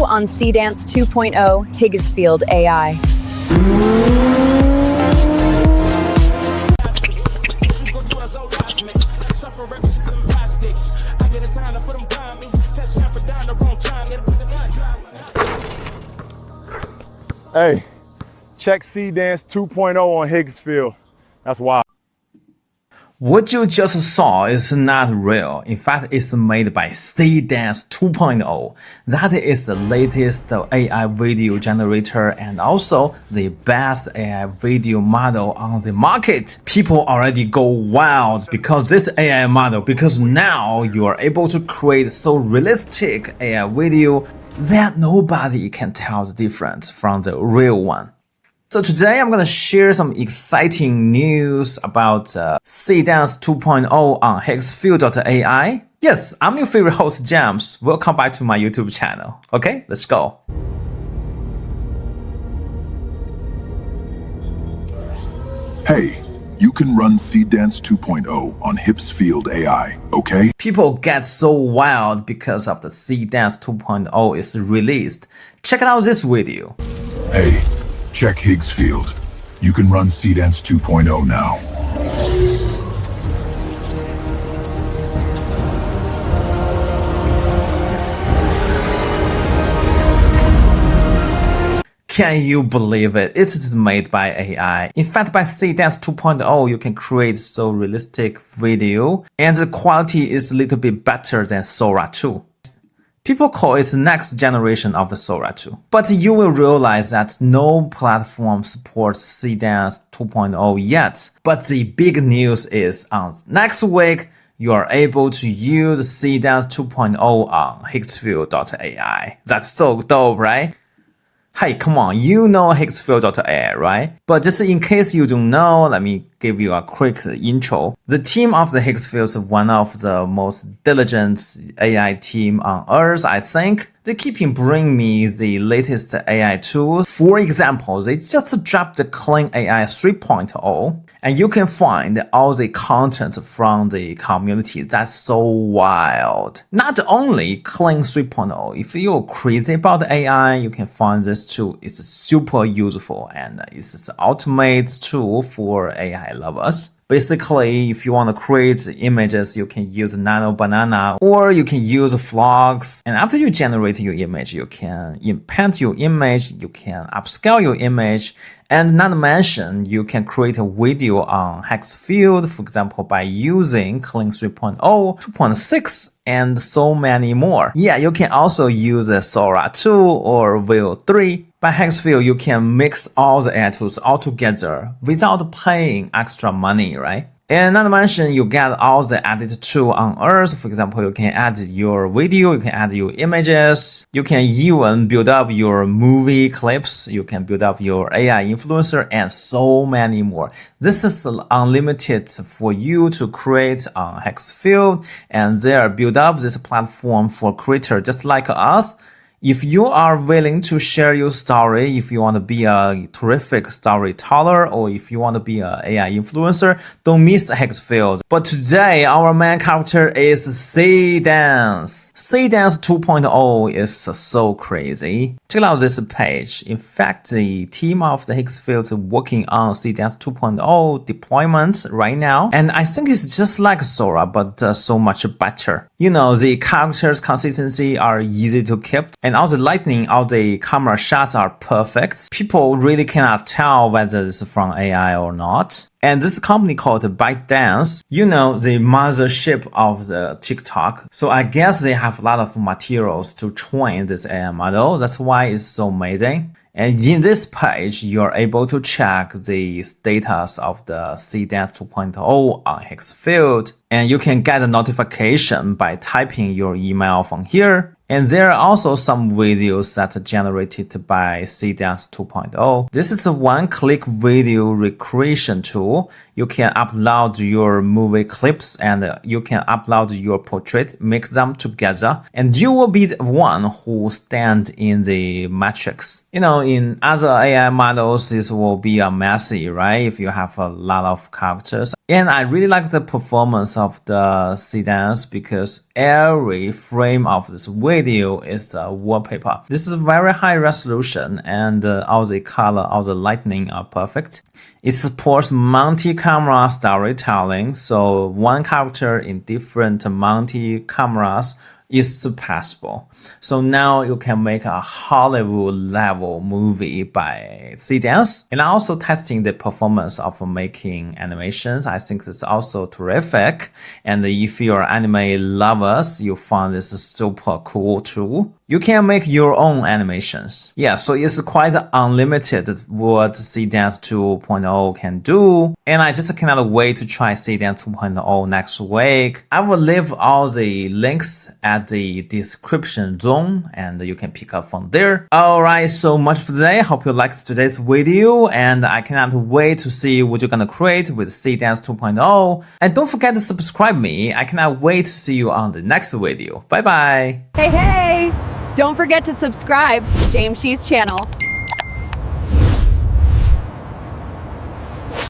on Seedance 2.0 Higgsfield AI. Hey, check Seedance 2.0 on Higgsfield. That's wild. What you just saw is not real. In fact, it's made by Seedance 2.0. That is the latest AI video generator and also the best AI video model on the market. People already go wild because this AI model, because now you are able to create so realistic AI video that nobody can tell the difference from the real one. So today I'm going to share some exciting news about Seedance 2.0 on Higgsfield AI. Yes, I'm your favorite host, James. Welcome back to my YouTube channel. Okay, let's go. Hey, you can run Seedance 2.0 on Higgsfield AI, okay? People get so wild because of the Seedance 2.0 is released. Check out this video. Hey, check Higgsfield. You can run Seedance 2.0 now. Can you believe it? It is made by AI. In fact, by Seedance 2.0, you can create so realistic video, and the quality is a little bit better than Sora 2. People call it the next generation of the Sora 2. But you will realize that no platform supports Seedance 2.0 yet. But the big news is on next week, you are able to use Seedance 2.0 on Higgsfield.ai. That's so dope, right? Hey, come on, you know Higgsfield.ai, right? But just in case you don't know, let me give you a quick intro. The team of the Higgsfield is one of the most diligent AI team on Earth, I think. They keep bringing me the latest AI tools. For example, they just dropped the Clean AI 3.0, and you can find all the content from the community. That's so wild. Not only Clean 3.0, if you're crazy about AI, you can find this tool. It's super useful and it's the ultimate tool for AI lovers. Basically, if you want to create images, you can use Nano Banana or you can use Vlogs. And after you generate your image, you can paint your image, you can upscale your image, and not to mention, you can create a video on Higgsfield, for example, by using Clean 3.0, 2.6, and so many more. Yeah, you can also use a Sora 2 or Veo 3. By Higgsfield, you can mix all the AI tools all together without paying extra money, right? And not to mention, you get all the edit tools on Earth. For example, you can add your video, you can add your images, you can even build up your movie clips, you can build up your AI influencer, and so many more. This is unlimited for you to create on Higgsfield, and there build up this platform for creators just like us. If you are willing to share your story, if you want to be a terrific storyteller, or if you want to be an AI influencer, don't miss Higgsfield. But today, our main character is Seedance. Seedance 2.0 is so crazy. Check out this page. In fact, the team of the Higgsfield is working on Seedance 2.0 deployment right now. And I think it's just like Sora, but so much better. You know, the characters' consistency are easy to keep. And all the lighting, all the camera shots are perfect. People really cannot tell whether it's from AI or not. And this company called ByteDance, you know, the mothership of the TikTok. So I guess they have a lot of materials to train this AI model. That's why it's so amazing. And in this page, you're able to check the status of the Seedance 2.0 on Higgsfield. And you can get a notification by typing your email from here. And there are also some videos that are generated by Seedance 2.0. This is a one-click video recreation tool. You can upload your movie clips and you can upload your portrait, mix them together, and you will be the one who stand in the matrix. You know, in other AI models, this will be a messy, right? If you have a lot of characters. And I really like the performance of the Seedance because every frame of this video video is a wallpaper. This is very high resolution and all the color, all the lighting are perfect. It supports multi-camera storytelling, so one character in different multi-cameras is possible. So now you can make a Hollywood level movie by Seedance. And also testing the performance of making animations. I think it's also terrific. And if you're anime lovers, you find this super cool too. You can make your own animations. Yeah, so it's quite unlimited what Seedance 2.0 can do. And I just cannot wait to try Seedance 2.0 next week. I will leave all the links at the description zone and you can pick up from there. Alright, so much for today. Hope you liked today's video and I cannot wait to see what you're gonna create with Seedance 2.0. And don't forget to subscribe me. I cannot wait to see you on the next video. Bye bye. Hey, hey! Don't forget to subscribe to James Shee's channel.